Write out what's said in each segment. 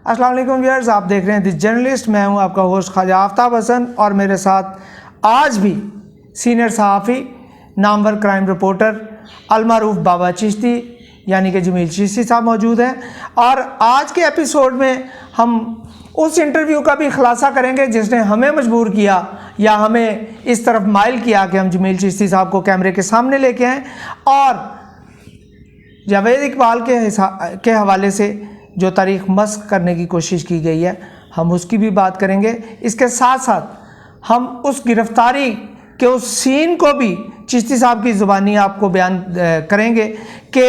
अस्सलाम वालेकुम व्यूअर्स, आप देख रहे हैं द जर्नलिस्ट। मैं हूं आपका होस्ट ख्वाजा आफ्ताब हसन और मेरे साथ आज भी सीनियर सहाफ़ी, नामवर क्राइम रिपोर्टर अलमारूफ बाबा चिश्ती यानी कि जमील चिश्ती साहब मौजूद हैं। और आज के एपिसोड में हम उस इंटरव्यू का भी खुलासा करेंगे जिसने हमें मजबूर किया या हमें इस तरफ माइल किया कि हम जमील चिश्ती साहब को कैमरे के सामने लेके आएँ और जावेद इकबाल के हवाले से जो तारीख़ मस्क करने की कोशिश की गई है हम उसकी भी बात करेंगे। इसके साथ साथ हम उस गिरफ़्तारी के उस सीन को भी चिश्ती साहब की ज़ुबानी आपको बयान करेंगे कि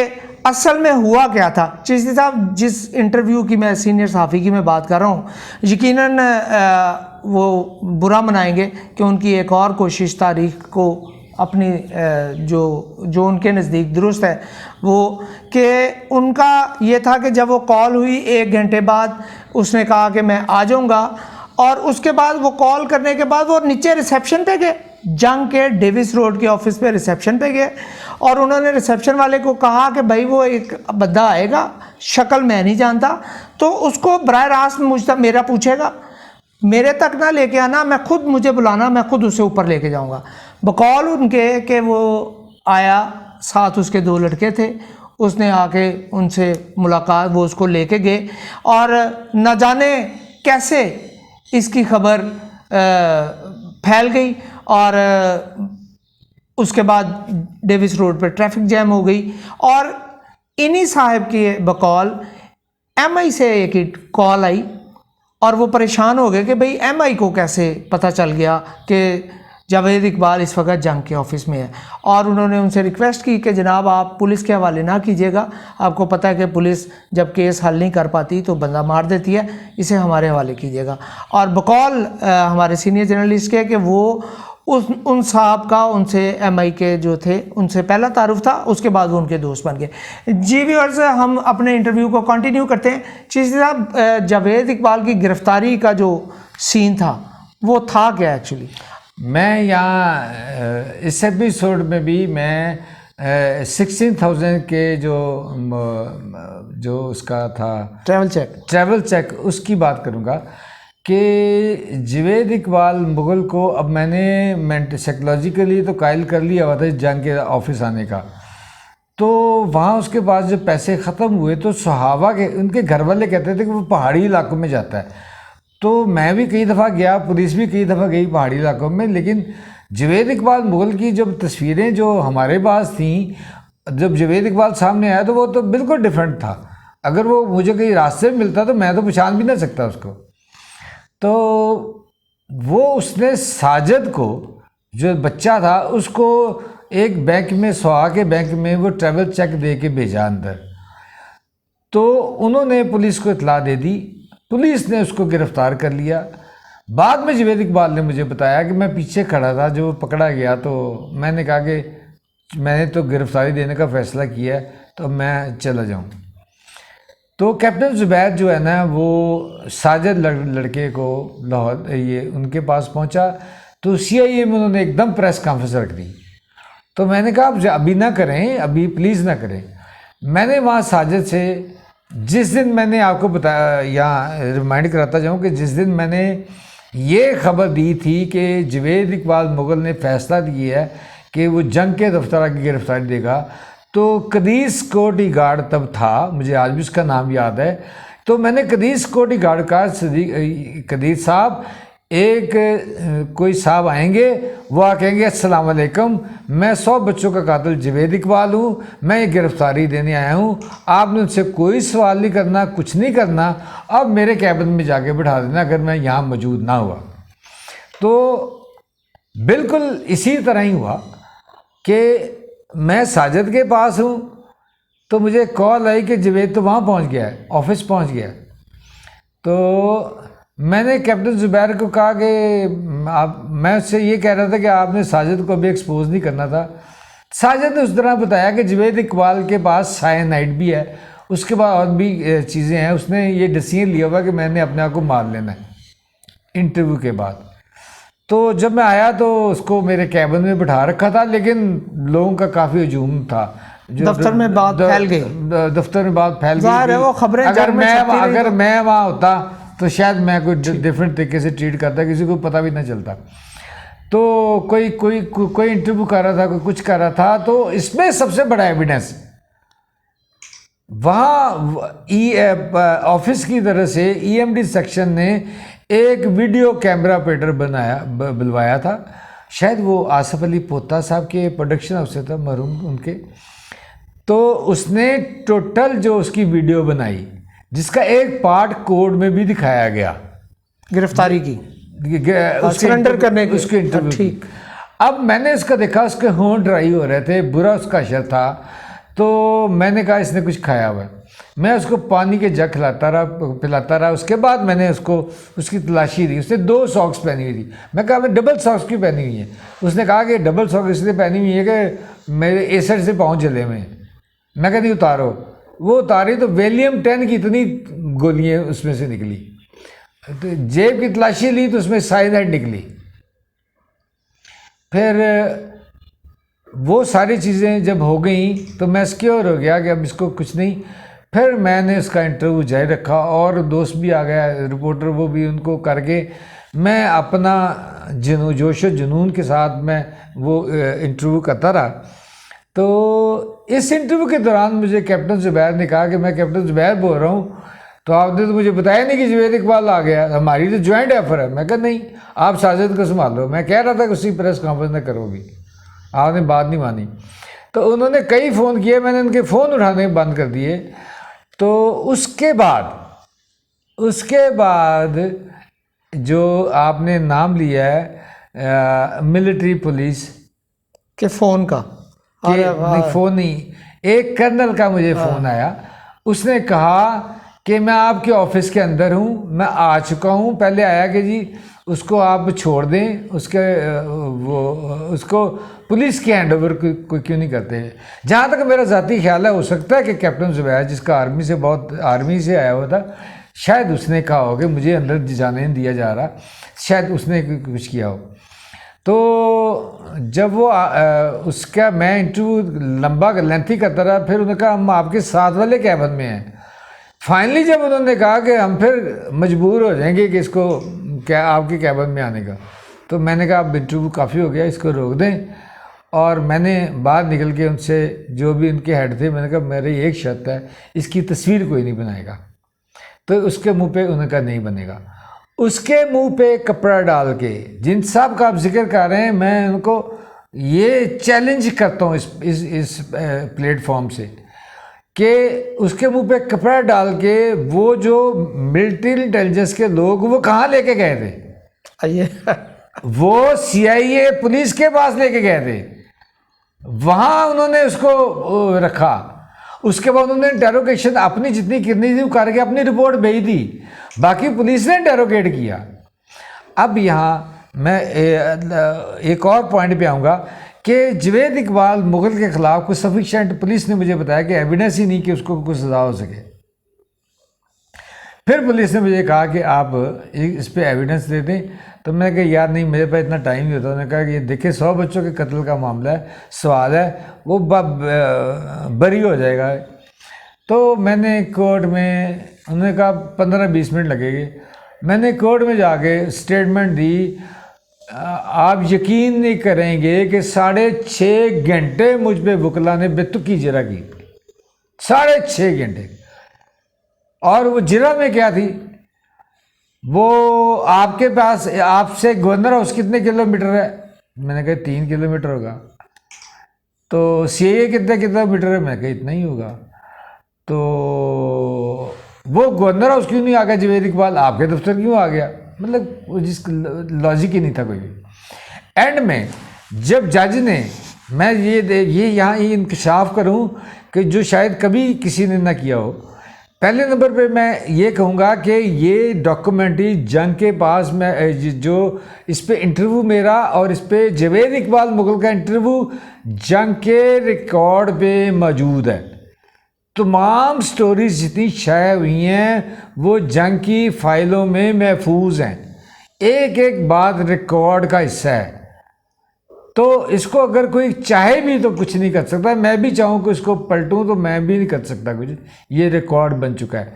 असल में हुआ क्या था। चिश्ती साहब जिस इंटरव्यू की मैं सीनियर सहाफ़ी की मैं बात कर रहा हूँ, यकीनन वो बुरा मनाएंगे कि उनकी एक और कोशिश तारीख़ को अपनी जो उनके नज़दीक दुरुस्त है वो कि उनका ये था कि जब वो कॉल हुई 1 घंटे बाद उसने कहा कि मैं आ जाऊँगा, और उसके बाद वो कॉल करने के बाद वो नीचे रिसेप्शन पे गए, जंग के डेविस रोड के ऑफिस पे रिसेप्शन पे गए और उन्होंने रिसेप्शन वाले को कहा कि भाई वो एक बंदा आएगा, शक्ल मैं नहीं जानता, तो उसको बराह रास्त मुझसे मेरा पूछेगा, मेरे तक ना लेके आना, मैं खुद मुझे बुलाना, मैं खुद उसे ऊपर लेके जाऊंगा। बकौल उनके कि वो आया, साथ उसके 2 लड़के थे, उसने आके उनसे मुलाकात, वो उसको लेके गए और न जाने कैसे इसकी खबर फैल गई और उसके बाद डेविस रोड पर ट्रैफिक जैम हो गई। और इन्हीं साहब की बकौल MI से एक कॉल आई और वो परेशान हो गए कि भाई MI को कैसे पता चल गया कि जावेद इकबाल इस वक्त जंग के ऑफिस में है। और उन्होंने उनसे रिक्वेस्ट की कि जनाब आप पुलिस के हवाले ना कीजिएगा, आपको पता है कि पुलिस जब केस हल नहीं कर पाती तो बंदा मार देती है, इसे हमारे हवाले कीजिएगा। और बकौल हमारे सीनियर जर्नलिस्ट के कि वो उन साहब का उनसे MI के जो थे उनसे पहला तारुफ था, उसके बाद वो उनके दोस्त बन गए। जी व्यूअर्स, हम अपने इंटरव्यू को कंटिन्यू करते हैं। चिश्ती साहब, जावेद इकबाल की गिरफ़्तारी का जो सीन था वो था क्या एक्चुअली? मैं यहाँ इस एपिसोड में भी मैं 16,000 के जो उसका था ट्रैवल चेक उसकी बात करूँगा कि जावेद इकबाल मुग़ल को अब मैंने साइकोलॉजिकली तो कायल कर लिया हुआ था जंग के ऑफिस आने का। तो वहाँ उसके पास जब पैसे ख़त्म हुए तो सहाबा के उनके घर वाले कहते थे कि वो पहाड़ी इलाकों में जाता है। तो मैं भी कई दफ़ा गया, पुलिस भी कई दफ़ा गई पहाड़ी इलाकों में, लेकिन जावेद इकबाल मुग़ल की जब तस्वीरें जो हमारे पास थी, जब जावेद इकबाल सामने आया तो वो तो बिल्कुल डिफरेंट था। अगर वो मुझे कहीं रास्ते में मिलता तो मैं तो पहचान भी ना सकता उसको। तो वो उसने साजिद को, जो बच्चा था, उसको एक बैंक में, सुहा के बैंक में वो ट्रैवल चेक दे के भेजा अंदर। तो उन्होंने पुलिस को इत्तला दे दी, पुलिस ने उसको गिरफ़्तार कर लिया। बाद में जावेद इकबाल ने मुझे बताया कि मैं पीछे खड़ा था, जो पकड़ा गया, तो मैंने कहा कि मैंने तो गिरफ़्तारी देने का फ़ैसला किया है तो मैं चला जाऊं। तो कैप्टन ज़ुबैर जो है ना, वो साजिद लड़के को लाहौर ये उनके पास पहुंचा तो CIA में उन्होंने एकदम प्रेस कॉन्फ्रेंस रख दी। तो मैंने कहा आप अभी ना करें, अभी प्लीज़ ना करें। मैंने वहाँ साजिद से, जिस दिन मैंने आपको बताया, यहाँ रिमाइंड कराता जाऊँ कि जिस दिन मैंने ये खबर दी थी कि जावेद इकबाल मुग़ल ने फ़ैसला दिया है कि वो जंग के दफ्तर की गिरफ़्तारी देगा, तो कदीस सिक्योरिटी गार्ड तब था, मुझे आज भी उसका नाम याद है। तो मैंने कदीस सिक्योरिटी गार्ड का, कदीस साहब, एक कोई साहब आएंगे, वो कहेंगे अस्सलाम वालेकुम, मैं 100 बच्चों का कातिल जावेद इकबाल हूँ, मैं ये गिरफ़्तारी देने आया हूँ, आपने उनसे कोई सवाल नहीं करना, कुछ नहीं करना, अब मेरे कैबिन में जाके बिठा देना अगर मैं यहाँ मौजूद ना हुआ। तो बिल्कुल इसी तरह ही हुआ कि मैं साजिद के पास हूँ तो मुझे कॉल आई कि जावेद तो वहाँ पहुँच गया है, ऑफिस पहुँच गया। तो मैंने कैप्टन ज़ुबैर को कहा कि मैं उससे ये कह रहा था कि आपने साजिद को अभी एक्सपोज नहीं करना था। साजिद ने उस तरह बताया कि जावेद इकबाल के पास साइनाइड भी है, उसके बाद और भी चीज़ें हैं, उसने ये डिसीजन लिया हुआ कि मैंने अपने आप को मार लेना है इंटरव्यू के बाद। तो जब मैं आया तो उसको मेरे कैबिन में बिठा रखा था, लेकिन लोगों का काफ़ी हजूम था, दफ्तर में बात फैल गई, दफ्तर में बात फैल जाहिर है गई। वो खबरें अगर जग में छपती रही अगर तो- मैं वहाँ होता तो शायद मैं कोई डिफरेंट तरीके से ट्रीट करता, किसी को पता भी ना चलता। तो कोई इंटरव्यू कर रहा था, कोई कुछ कर रहा था, तो इसमें सबसे बड़ा एविडेंस वहाँ ऑफिस की तरफ से ईएमडी सेक्शन ने एक वीडियो कैमरा ऑपरेटर बुलवाया था। शायद वो आसिफ अली पोता साहब के प्रोडक्शन हाउस से था, मरहूम उनके। तो उसने टोटल जो उसकी वीडियो बनाई, जिसका एक पार्ट कोर्ट में भी दिखाया गया, गिरफ्तारी की, सरेंडर करने की, उसके इंटरव्यू की। ठीक। अब मैंने उसका देखा, उसके होंठ ड्राई हो रहे थे, बुरा उसका अशर था। तो मैंने कहा इसने कुछ खाया हुआ है। मैं उसको पानी के जग पिलाता रहा। उसके बाद मैंने उसकी तलाशी दी। उसने 2 सॉक्स पहनी हुई थी। मैं कहा मैं डबल सॉक्स क्यों पहनी हुई है? उसने कहा कि डबल सॉक्स इसलिए पहनी हुई है कि मेरे एसड से पाँव जले हुए हैं। मैं कहा नहीं उतारो। वो उतारी तो वैलियम 10 की इतनी गोलियाँ उसमें से निकली। तो जेब की तलाशी ली तो उसमें साइनाइड निकली। फिर वो सारी चीज़ें जब हो गई तो मैं सिक्योर हो गया कि अब इसको कुछ नहीं। फिर मैंने उसका इंटरव्यू जारी रखा और दोस्त भी आ गया रिपोर्टर, वो भी उनको करके मैं अपना जोश जुनून के साथ मैं वो इंटरव्यू करता रहा। तो इस इंटरव्यू के दौरान मुझे कैप्टन ज़ुबैर ने कहा कि मैं कैप्टन ज़ुबैर बोल रहा हूँ, तो आपने तो मुझे बताया नहीं कि जवेद इकबाल आ गया, हमारी तो ज्वाइंट एफर है। मैं कहा नहीं, आप साजिद को संभाल लो। मैं कह रहा था कि उसी प्रेस कॉन्फ्रेंस में करोगी, आपने बात नहीं मानी। तो उन्होंने कई फ़ोन किए, मैंने उनके फ़ोन उठाने बंद कर दिए। तो उसके बाद जो आपने नाम लिया है मिलिट्री पुलिस के फ़ोन का, नहीं फ़ोन नहीं, एक कर्नल का मुझे फ़ोन आया। उसने कहा कि मैं आपके ऑफिस के अंदर हूँ, मैं आ चुका हूँ। पहले आया कि जी उसको आप छोड़ दें, उसको पुलिस के हैंड ओवर कोई क्यों नहीं करते। जहाँ तक मेरा ज़ाती ख्याल है, हो सकता है कि कैप्टन ज़ुबैर, जिसका आर्मी से आया हुआ था, शायद उसने कहा हो कि मुझे अंदर जाने नहीं दिया जा रहा, शायद उसने कुछ किया हो। तो जब वो उसका मैं इंटरव्यू लंबा लेंथी करता रहा, फिर उन्होंने कहा हम आपके साथ वाले कैबिन में हैं। फाइनली जब उन्होंने कहा कि हम फिर मजबूर हो जाएंगे कि इसको क्या आपके कैबिन में आने का, तो मैंने कहा अब इंटरव्यू काफ़ी हो गया, इसको रोक दें। और मैंने बाहर निकल के उनसे, जो भी उनके हेड थे, मैंने कहा मेरी एक शर्त है, इसकी तस्वीर कोई नहीं बनाएगा। तो उसके मुंह पे उन्होंने कहा नहीं बनेगा। उसके मुंह पे कपड़ा डाल के, जिन साहब का आप जिक्र कर रहे हैं, मैं उनको ये चैलेंज करता हूँ इस प्लेटफॉर्म से कि उसके मुंह पे कपड़ा डाल के वो जो मिलिट्री इंटेलिजेंस के लोग वो कहाँ लेके गए थे? आइए वो CIA पुलिस के पास लेके गए थे, वहाँ उन्होंने उसको रखा। उसके बाद उन्होंने इंटेरोगेशन अपनी जितनी करनी थी करके अपनी रिपोर्ट भेज दी, बाकी पुलिस ने इंटेरोगेट किया। अब यहाँ मैं एक और पॉइंट पे आऊँगा कि जवेद इकबाल मुगल के ख़िलाफ़ कुछ सफिशेंट, पुलिस ने मुझे बताया कि एविडेंस ही नहीं कि उसको कुछ सज़ा हो सके। फिर पुलिस ने मुझे कहा कि आप इस पे एविडेंस दे दें। तो मैंने कहा यार नहीं, मेरे पास इतना टाइम नहीं होता। उन्होंने कहा कि ये देखिए 100 बच्चों के कत्ल का मामला है, सवाल है, वो बरी हो जाएगा। तो मैंने कोर्ट में, उन्होंने कहा 15-20 मिनट लगेंगे। मैंने कोर्ट में जाके स्टेटमेंट दी। आप यकीन नहीं करेंगे कि 6.5 घंटे मुझ पे वकला ने बेतुकी जिरा की, 6.5 घंटे। और वो जिरा में क्या थी, वो आपके पास, आपसे गवर्नर हाउस कितने किलोमीटर है? मैंने कहा 3 किलोमीटर होगा। तो CIA कितने किलोमीटर है? मैं कहा इतना ही होगा। तो वो गवर्नर हाउस क्यों नहीं आ गया जवेद इकबाल, आपके दफ्तर क्यों आ गया? मतलब वो जिस लॉजिक ही नहीं था कोई भी। एंड में जब जज ने, मैं ये यहाँ ही इंकशाफ करूँ कि जो शायद कभी किसी ने ना किया हो। पहले नंबर पे मैं ये कहूँगा कि ये डॉक्यूमेंट्री जंग के पास में, जो इस पे इंटरव्यू मेरा और इस पे जवेद इकबाल मुगल का इंटरव्यू जंग के रिकॉर्ड पे मौजूद है। तमाम स्टोरीज जितनी शाया हुई हैं वो जंग की फाइलों में महफूज हैं, एक एक बात रिकॉर्ड का हिस्सा है। तो इसको अगर कोई चाहे भी तो कुछ नहीं कर सकता, मैं भी चाहूँ कि इसको पलटूँ तो मैं भी नहीं कर सकता कुछ, ये रिकॉर्ड बन चुका है।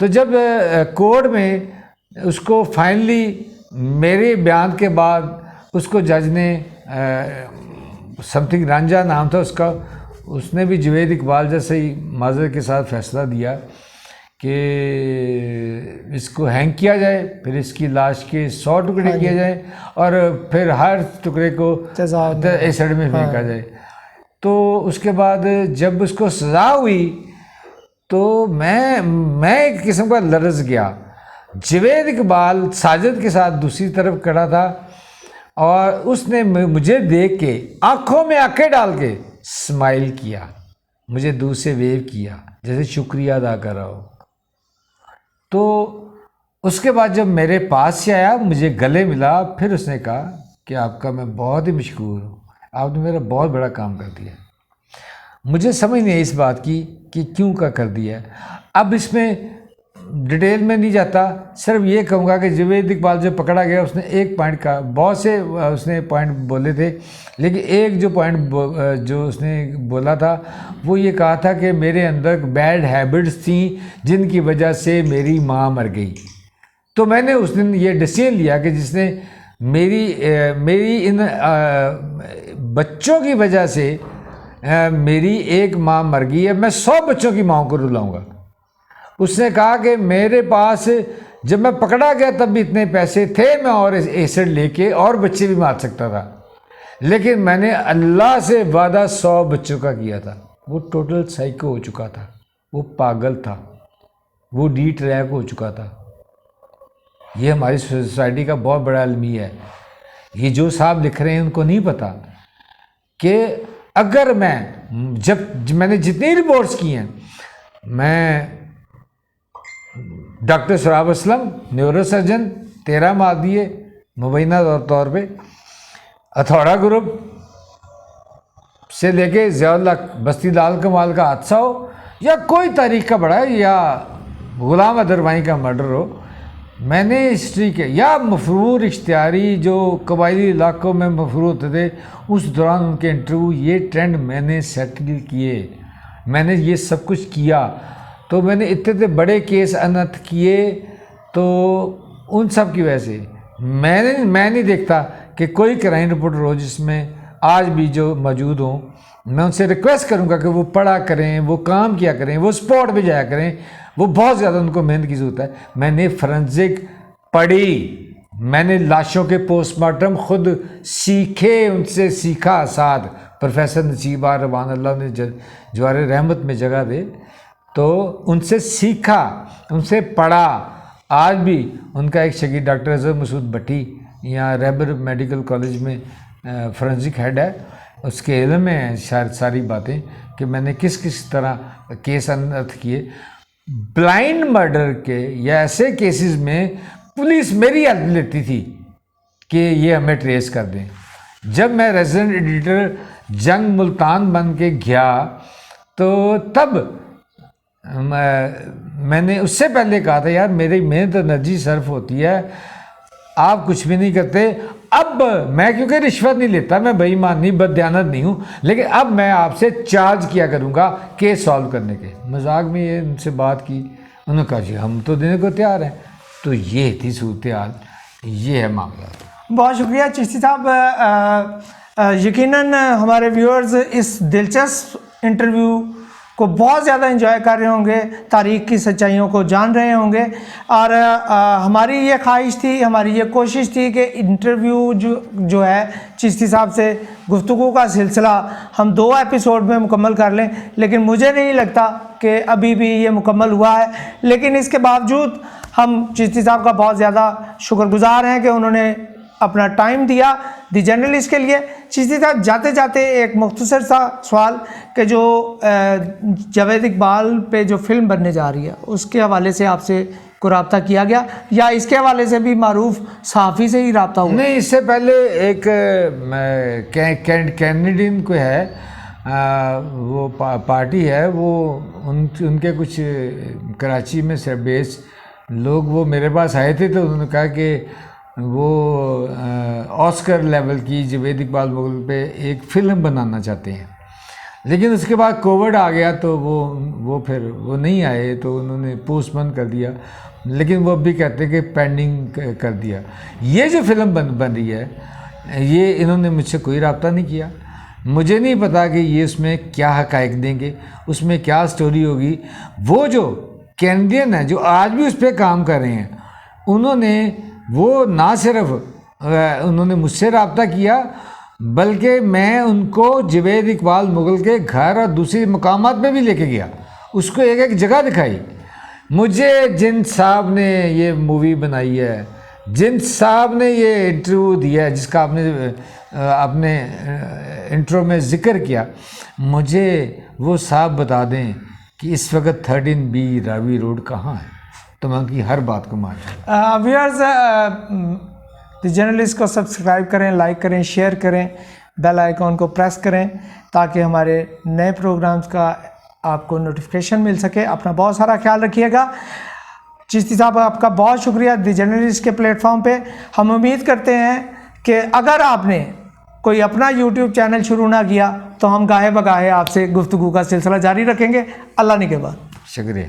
तो जब कोर्ट में उसको फाइनली मेरे बयान के बाद उसको जज ने समथिंग रांझा नाम था उसका, उसने भी जुवैद इकबाल जैसे ही माजर के साथ फैसला दिया कि इसको हैंग किया जाए, फिर इसकी लाश के 100 टुकड़े किए जाए और फिर हर टुकड़े को एसिड में फेंका जाए। तो उसके बाद जब उसको सज़ा हुई तो मैं एक किस्म का लरज़ गया। जुवैद इकबाल साजिद के साथ दूसरी तरफ खड़ा था और उसने मुझे देख के आंखों में आंखें डाल के स्माइल किया, मुझे दूर से वेव किया जैसे शुक्रिया अदा कर रहा हो। तो उसके बाद जब मेरे पास से आया, मुझे गले मिला, फिर उसने कहा कि आपका मैं बहुत ही मशकूर हूँ, आपने मेरा बहुत बड़ा काम कर दिया। मुझे समझ नहीं आई इस बात की कि क्यों का कर दिया। अब इसमें डिटेल में नहीं जाता, सिर्फ ये कहूँगा कि जुवैद इकबाल जो पकड़ा गया उसने एक पॉइंट का, बहुत से उसने पॉइंट बोले थे, लेकिन एक जो पॉइंट जो उसने बोला था वो ये कहा था कि मेरे अंदर बैड हैबिट्स थी जिनकी वजह से मेरी माँ मर गई। तो मैंने उस दिन ये डिसीजन लिया कि जिसने मेरी इन बच्चों की वजह से मेरी एक माँ मर गई है, मैं 100 बच्चों की माँ को रुलाऊंगा। उसने कहा कि मेरे पास जब मैं पकड़ा गया तब भी इतने पैसे थे, मैं और एसिड लेके और बच्चे भी मार सकता था, लेकिन मैंने अल्लाह से वादा 100 बच्चों का किया था। वो टोटल साइको हो चुका था, वो पागल था, वो डी ट्रैक हो चुका था। ये हमारी सोसाइटी का बहुत बड़ा अलमिया है। ये जो साहब लिख रहे हैं उनको नहीं पता कि अगर मैंने जितनी रिपोर्ट्स की हैं, मैं डॉक्टर सराब असलम न्यूरोसर्जन 13 माह दिए मुबैना तौर पे, हथौड़ा ग्रुप से लेके ज़ियाउल बस्ती लाल कमाल का हादसा हो या कोई तारीख का बड़ा है या गुलाम अदरवाई का मर्डर हो, मैंने हिस्ट्री के या मफरूर इख्तियारी जो कबायली इलाकों में मफरूर होते थे उस दौरान उनके इंटरव्यू, ये ट्रेंड मैंने सेटल किए, मैंने ये सब कुछ किया। तो मैंने इतने बड़े केस अनर्थ किए, तो उन सब की वजह से मैं नहीं देखता कि कोई क्राइम रिपोर्टर हो जिसमें आज भी जो मौजूद हों। मैं उनसे रिक्वेस्ट करूंगा कि वो पढ़ा करें, वो काम किया करें, वो स्पॉट पे जाया करें, वो बहुत ज़्यादा उनको मेहनत की ज़रूरत है। मैंने फोरेंसिक पढ़ी, मैंने लाशों के पोस्टमार्टम खुद सीखे, उनसे सीखा। साथ प्रोफेसर नसीबा रबान अल्लाह ने जवारे रहमत में जगह दे, तो उनसे सीखा, उनसे पढ़ा। आज भी उनका एक शगीर डॉक्टर अजहर मसूद भट्टी यहाँ रैबर मेडिकल कॉलेज में फोरेंसिक हेड है, उसके इल्म में है सारी बातें कि मैंने किस किस तरह केस अनर्थ किए। ब्लाइंड मर्डर के या ऐसे केसेस में पुलिस मेरी हेल्प लेती थी कि ये हमें ट्रेस कर दें। जब मैं रेजिडेंट एडिटर जंग मुल्तान बन के गया तो तब मैंने उससे पहले कहा था यार मेरी मेहनत एनर्जी सर्फ होती है, आप कुछ भी नहीं करते। अब मैं क्योंकि रिश्वत नहीं लेता, मैं बेईमान नहीं, बददियानत नहीं हूँ, लेकिन अब मैं आपसे चार्ज किया करूँगा केस सॉल्व करने के। मजाक में ये उनसे बात की, उन्होंने कहा जी हम तो देने को तैयार हैं। तो ये थी सूरत हाल, ये है मामला। बहुत शुक्रिया चिश्ती साहब। यकीनन हमारे व्यूअर्स इस दिलचस्प इंटरव्यू को बहुत ज़्यादा एंजॉय कर रहे होंगे, तारीख़ की सच्चाइयों को जान रहे होंगे, और हमारी ये ख्वाहिश थी, हमारी ये कोशिश थी कि इंटरव्यू जो है चिश्ती साहब से गुफ्तगू का सिलसिला हम 2 एपिसोड में मुकम्मल कर लें, लेकिन मुझे नहीं लगता कि अभी भी ये मुकम्मल हुआ है। लेकिन इसके बावजूद हम चिश्ती साहब का बहुत ज़्यादा शुक्रगुजार हैं कि उन्होंने अपना टाइम दिया दी जर्नलिस्ट के लिए। चिश्ती साहब जाते जाते एक मुख्तसर सा सवाल कि जो जावेद इकबाल पे जो फिल्म बनने जा रही है उसके हवाले से आपसे कोई रब्ता किया गया या इसके हवाले से भी मारूफ सहाफ़ी से ही रब्ता हुआ? नहीं, इससे पहले एक कैनेडियन को है, वो पार्टी है, वो उनके कुछ कराची में से बेस लोग वो मेरे पास आए थे, तो उन्होंने कहा कि वो ऑस्कर लेवल की जावेद इकबाल मुगल पे एक फ़िल्म बनाना चाहते हैं, लेकिन उसके बाद कोविड आ गया तो वो फिर वो नहीं आए, तो उन्होंने पोस्टपोन कर दिया। लेकिन वो भी कहते हैं कि पेंडिंग कर दिया। ये जो फिल्म बन रही है, ये इन्होंने मुझसे कोई रब्ता नहीं किया। मुझे नहीं पता कि ये उसमें क्या हक़ाइक़ देंगे, उसमें क्या स्टोरी होगी। वो जो कैनेडियन है जो आज भी उस पर काम कर रहे हैं, उन्होंने वो ना सिर्फ उन्होंने मुझसे रब्ता किया, बल्कि मैं उनको जावेद इकबाल मुगल के घर और दूसरे मकामात पे भी लेके गया, उसको एक एक जगह दिखाई। मुझे जिन साहब ने ये मूवी बनाई है, जिन साहब ने ये इंटरव्यू दिया है, जिसका आपने इंट्रो में ज़िक्र किया, मुझे वो साहब बता दें कि इस वक्त 13B रावी रोड कहाँ है, तो मैं उनकी हर बात को मानूँ। व्यूअर्स, द जर्नलिस्ट को सब्सक्राइब करें, लाइक करें, शेयर करें, बेल आइकॉन को प्रेस करें ताकि हमारे नए प्रोग्राम्स का आपको नोटिफिकेशन मिल सके। अपना बहुत सारा ख्याल रखिएगा। चिश्ती साहब, आपका बहुत शुक्रिया द जर्नलिस्ट के प्लेटफॉर्म पे। हम उम्मीद करते हैं कि अगर आपने कोई अपना यूट्यूब चैनल शुरू ना किया तो हम गाहे बगाहे आपसे गुफ्तगू का सिलसिला जारी रखेंगे। अल्लाह निगहबान। शुक्रिया।